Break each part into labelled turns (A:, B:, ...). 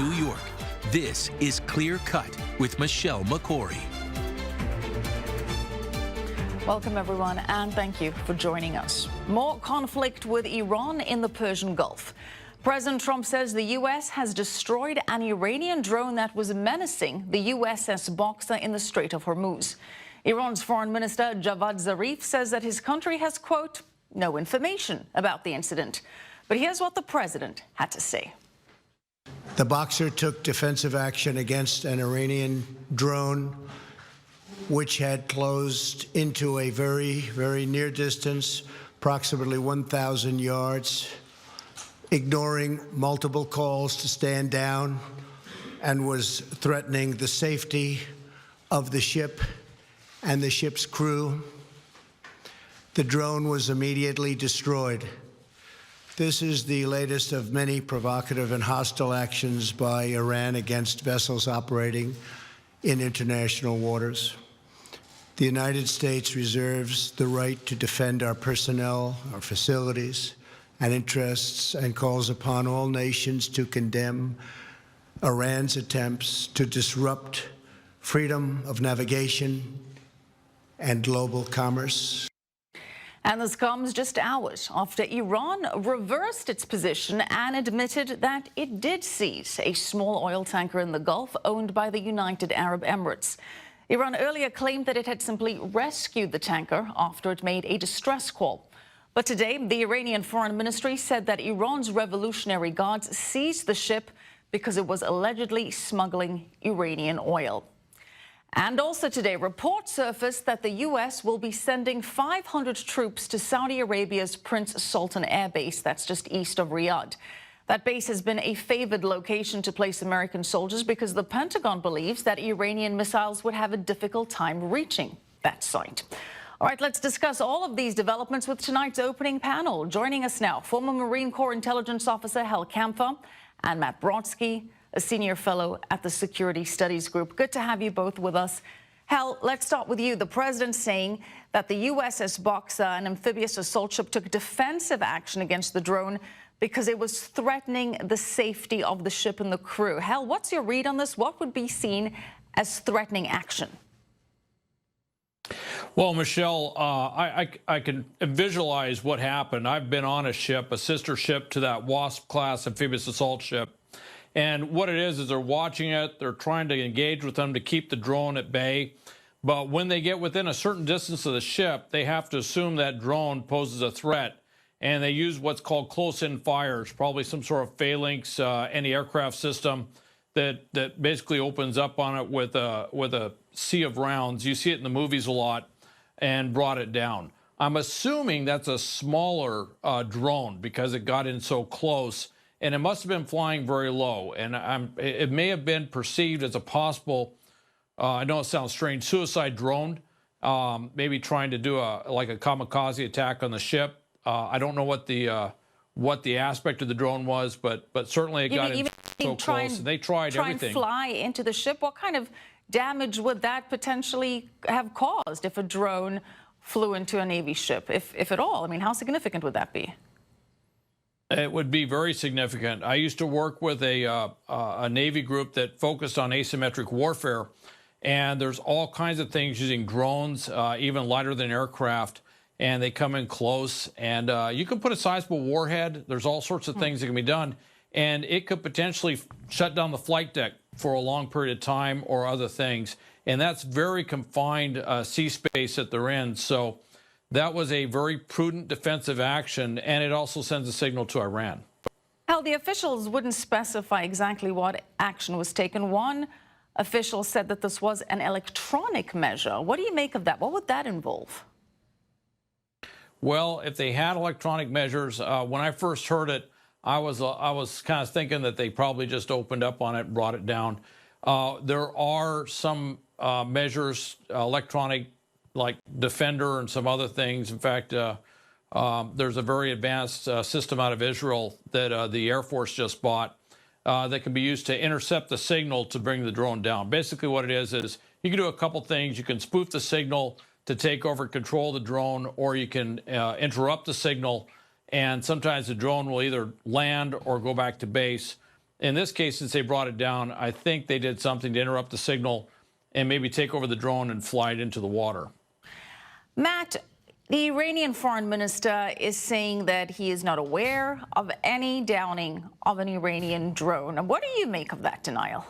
A: New York. This is Clear Cut with Michelle Makori.
B: Welcome, everyone, and thank you for joining us. More conflict with Iran in the Persian Gulf. President Trump says the U.S. has destroyed an Iranian drone that was menacing the USS Boxer in the Strait of Hormuz. Iran's Foreign Minister Javad Zarif says that his country has, quote, no information about the incident. But here's what the president had to say.
C: The Boxer took defensive action against an Iranian drone which had closed into a very, very near distance, approximately 1,000 yards, ignoring multiple calls to stand down, and was threatening the safety of the ship and the ship's crew. The drone was immediately destroyed. This is the latest of many provocative and hostile actions by Iran against vessels operating in international waters. The United States reserves the right to defend our personnel, our facilities, and interests, and calls upon all nations to condemn Iran's attempts to disrupt freedom of navigation and global commerce.
B: And this comes just hours after Iran reversed its position and admitted that it did seize a small oil tanker in the Gulf owned by the United Arab Emirates. Iran earlier claimed that it had simply rescued the tanker after it made a distress call. But today, the Iranian Foreign Ministry said that Iran's Revolutionary Guards seized the ship because it was allegedly smuggling Iranian oil. And also today, reports surfaced that the U.S. will be sending 500 troops to Saudi Arabia's Prince Sultan Air Base, that's just east of Riyadh. That base has been a favored location to place American soldiers because the Pentagon believes that Iranian missiles would have a difficult time reaching that site. All right, let's discuss all of these developments with tonight's opening panel. Joining us now, former Marine Corps Intelligence Officer Kempfer and Matt Brodsky, a senior fellow at the Security Studies Group. Good to have you both with us. Hal, let's start with you. The president saying that the USS Boxer, an amphibious assault ship, took defensive action against the drone because it was threatening the safety of the ship and the crew. Hal, what's your read on this? What would be seen as threatening action?
D: Well, Michelle, I can visualize what happened. I've been on a ship, a sister ship to that Wasp-class amphibious assault ship. And what it is they're watching it. They're trying to engage with them to keep the drone at bay. But when they get within a certain distance of the ship, they have to assume that drone poses a threat. And they use what's called close-in fires, probably some sort of phalanx anti-aircraft system that basically opens up on it with a sea of rounds. You see it in the movies a lot, and brought it down. I'm assuming that's a smaller drone because it got in so close, and it must have been flying very low. And it may have been perceived as a possible, I know it sounds strange, suicide drone, maybe trying to do like a kamikaze attack on the ship. I don't know what the aspect of the drone was, but certainly it got in so close. And they tried everything.
B: Try and fly into the ship. What kind of damage would that potentially have caused if a drone flew into a Navy ship, if at all? I mean, how significant would that be?
D: It would be very significant. I used to work with a Navy group that focused on asymmetric warfare, and there's all kinds of things using drones, even lighter than aircraft, and they come in close. And you can put a sizable warhead. There's all sorts of things that can be done, and it could potentially shut down the flight deck for a long period of time or other things. And that's very confined sea space that they're in. So that was a very prudent defensive action, and it also sends a signal to Iran.
B: Hal, the officials wouldn't specify exactly what action was taken. One official said that this was an electronic measure. What do you make of that? What would that involve?
D: Well, if they had electronic measures, when I first heard it, I was kind of thinking that they probably just opened up on it and brought it down. There are some measures, electronic, like Defender and some other things. In fact, there's a very advanced system out of Israel that the Air Force just bought that can be used to intercept the signal to bring the drone down. Basically what it is you can do a couple things. You can spoof the signal to take over control of the drone, or you can interrupt the signal, and sometimes the drone will either land or go back to base. In this case, since they brought it down, I think they did something to interrupt the signal and maybe take over the drone and fly it into the water.
B: Matt, the Iranian foreign minister is saying that he is not aware of any downing of an Iranian drone. What do you make of that denial?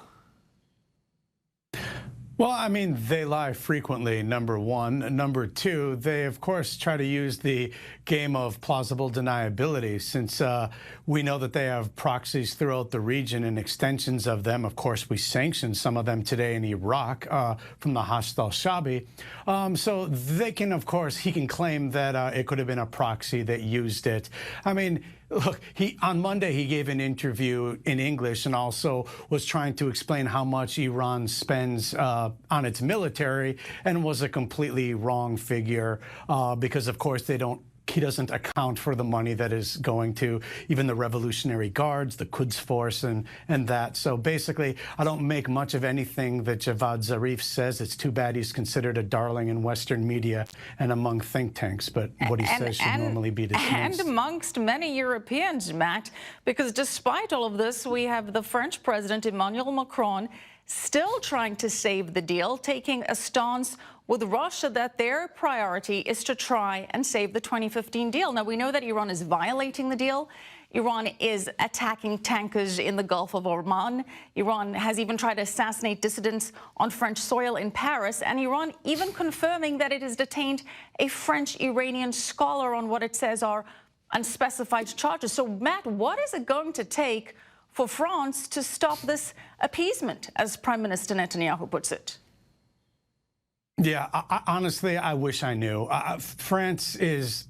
E: Well, I mean, they lie frequently, number one. Number two, they, of course, try to use the game of plausible deniability, since we know that they have proxies throughout the region and extensions of them. Of course, we sanctioned some of them today in Iraq from the hostile Shabi. So they can, of course, he can claim that it could have been a proxy that used it. I mean, look, on Monday, he gave an interview in English and also was trying to explain how much Iran spends on its military, and was a completely wrong figure because, of course, he doesn't account for the money that is going to even the Revolutionary Guards, the Quds Force, and that. So basically, I don't make much of anything that Javad Zarif says. It's too bad he's considered a darling in Western media and among think tanks, but what he says should normally be dismissed.
B: And amongst many Europeans, Matt, because despite all of this, we have the French President Emmanuel Macron still trying to save the deal, taking a stance with Russia that their priority is to try and save the 2015 deal. Now, we know that Iran is violating the deal. Iran is attacking tankers in the Gulf of Oman. Iran has even tried to assassinate dissidents on French soil in Paris, and Iran even confirming that it has detained a French-Iranian scholar on what it says are unspecified charges. So, Matt, what is it going to take for France to stop this appeasement, as Prime Minister Netanyahu puts it?
E: Yeah, honestly, I wish I knew. France is.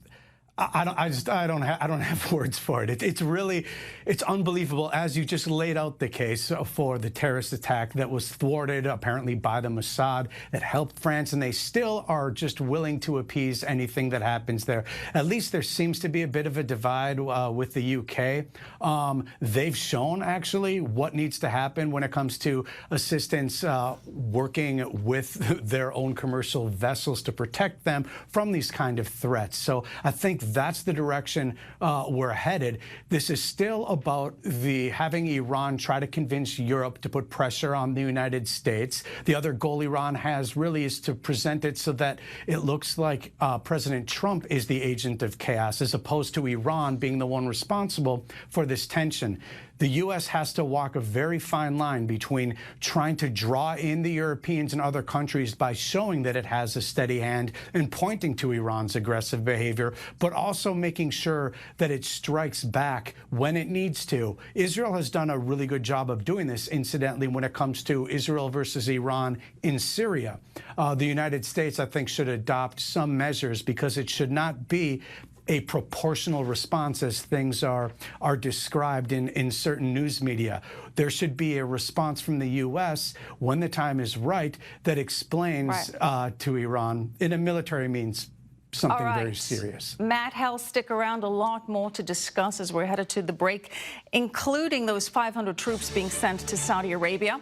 E: I don't have words for it. It's unbelievable. As you just laid out the case for the terrorist attack that was thwarted apparently by the Mossad that helped France, and they still are just willing to appease anything that happens there. At least there seems to be a bit of a divide with the UK. They've shown actually what needs to happen when it comes to assistance working with their own commercial vessels to protect them from these kind of threats. So I think that's the direction we're headed. This is still about having Iran try to convince Europe to put pressure on the United States. The other goal Iran has really is to present it so that it looks like President Trump is the agent of chaos, as opposed to Iran being the one responsible for this tension. The U.S. has to walk a very fine line between trying to draw in the Europeans and other countries by showing that it has a steady hand and pointing to Iran's aggressive behavior, but also making sure that it strikes back when it needs to. Israel has done a really good job of doing this, incidentally, when it comes to Israel versus Iran in Syria. The United States, I think, should adopt some measures, because it should not be a proportional response as things are described in certain news media. There should be a response from the U.S. when the time is right that explains to Iran in a military means something very serious.
B: Matt, Hell, stick around. A lot more to discuss as we're headed to the break, including those 500 troops being sent to Saudi Arabia.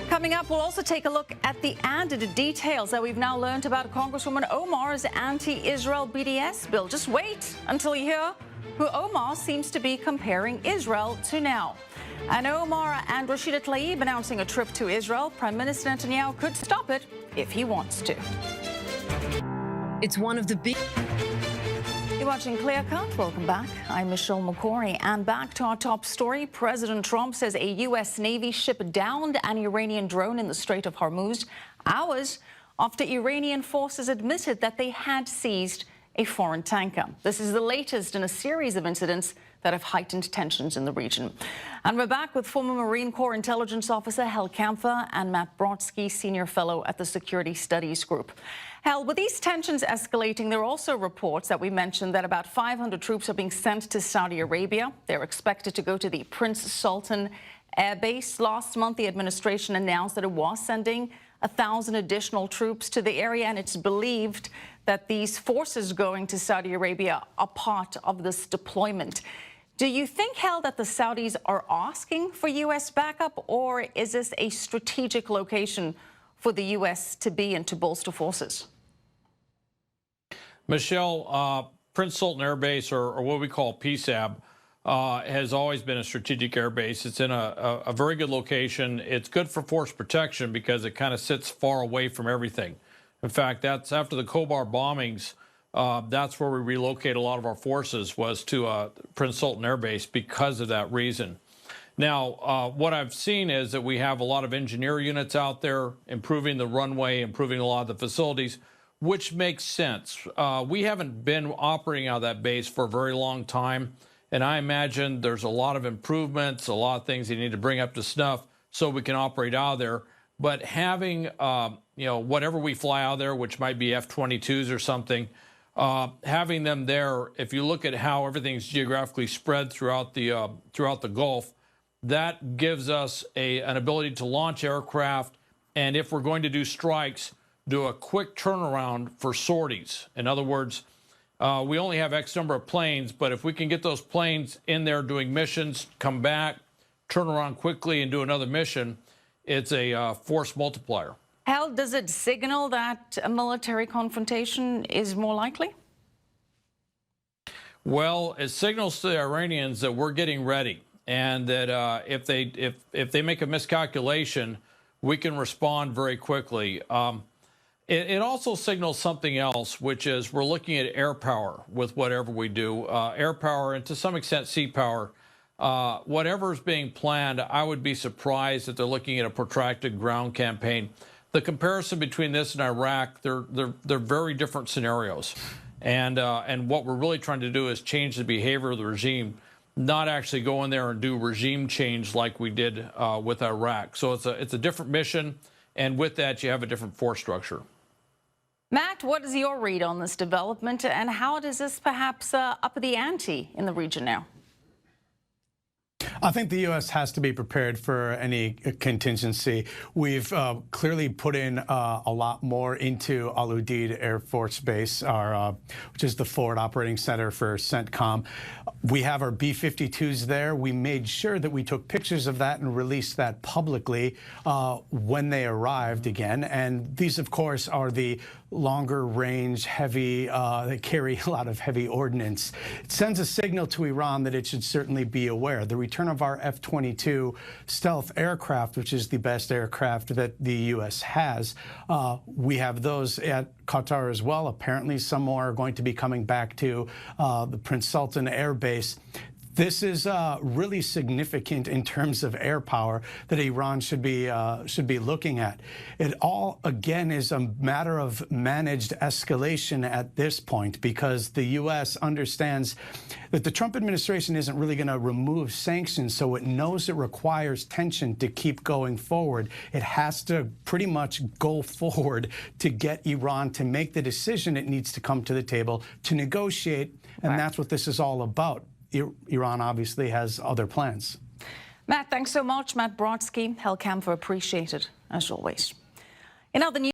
B: Coming up, we'll also take a look at the added details that we've now learned about Congresswoman Omar's anti-Israel BDS bill. Just wait until you hear who Omar seems to be comparing Israel to now. And Omar and Rashida Tlaib announcing a trip to Israel. Prime Minister Netanyahu could stop it if he wants to.
F: It's one of the big...
B: You're watching ClearCut. Welcome back. I'm Michelle Makori. And back to our top story. President Trump says a U.S. Navy ship downed an Iranian drone in the Strait of Hormuz hours after Iranian forces admitted that they had seized a foreign tanker. This is the latest in a series of incidents that have heightened tensions in the region. And we're back with former Marine Corps intelligence officer Hal Kempfer and Matt Brodsky, senior fellow at the Security Studies Group. Hal, with these tensions escalating, there are also reports that we mentioned that about 500 troops are being sent to Saudi Arabia. They're expected to go to the Prince Sultan Air Base. Last month, the administration announced that it was sending 1,000 additional troops to the area, and it's believed that these forces going to Saudi Arabia are part of this deployment. Do you think, Hal, that the Saudis are asking for U.S. backup, or is this a strategic location for the U.S. to be and to bolster forces?
D: Michelle, Prince Sultan Air Base, or what we call PSAB, has always been a strategic air base. It's in a very good location. It's good for force protection because it kind of sits far away from everything. In fact, that's after the Khobar bombings. That's where we relocate a lot of our forces, was to Prince Sultan Air Base because of that reason. Now, what I've seen is that we have a lot of engineer units out there improving the runway, improving a lot of the facilities, which makes sense. We haven't been operating out of that base for a very long time, and I imagine there's a lot of improvements, a lot of things they need to bring up to snuff so we can operate out of there. But having, whatever we fly out of there, which might be F-22s or something, having them there, if you look at how everything's geographically spread throughout the Gulf, that gives us an ability to launch aircraft, and if we're going to do strikes, do a quick turnaround for sorties. In other words, we only have X number of planes, but if we can get those planes in there doing missions, come back, turn around quickly and do another mission, it's a force multiplier.
B: How does it signal that a military confrontation is more likely?
D: Well, it signals to the Iranians that we're getting ready, and that if they make a miscalculation, we can respond very quickly. It also signals something else, which is we're looking at air power with whatever we do, air power and to some extent sea power. Whatever is being planned, I would be surprised if they're looking at a protracted ground campaign. The comparison between this and Iraq, they're very different scenarios, and what we're really trying to do is change the behavior of the regime, not actually go in there and do regime change like we did with Iraq. So it's a different mission, and with that you have a different force structure.
B: Matt, what is your read on this development, and how does this perhaps up the ante in the region now?
E: I think the U.S. has to be prepared for any contingency. We've clearly put in a lot more into Al Udeid Air Force Base, which is the forward operating center for CENTCOM. We have our B-52s there. We made sure that we took pictures of that and released that publicly when they arrived again. And these, of course, are the longer range, heavy, they carry a lot of heavy ordnance. It sends a signal to Iran that it should certainly be aware. The return of our F-22 stealth aircraft, which is the best aircraft that the U.S. has, we have those at Qatar as well. Apparently some more are going to be coming back to the Prince Sultan Air Base. This is really significant in terms of air power that Iran should be looking at. It all, again, is a matter of managed escalation at this point, because the U.S. understands that the Trump administration isn't really going to remove sanctions, so it knows it requires tension to keep going forward. It has to pretty much go forward to get Iran to make the decision it needs to come to the table to negotiate, and that's what this is all about. Iran obviously has other plans.
B: Matt, thanks so much. Matt Brodsky, Kempfer, appreciate it, as always. In other news,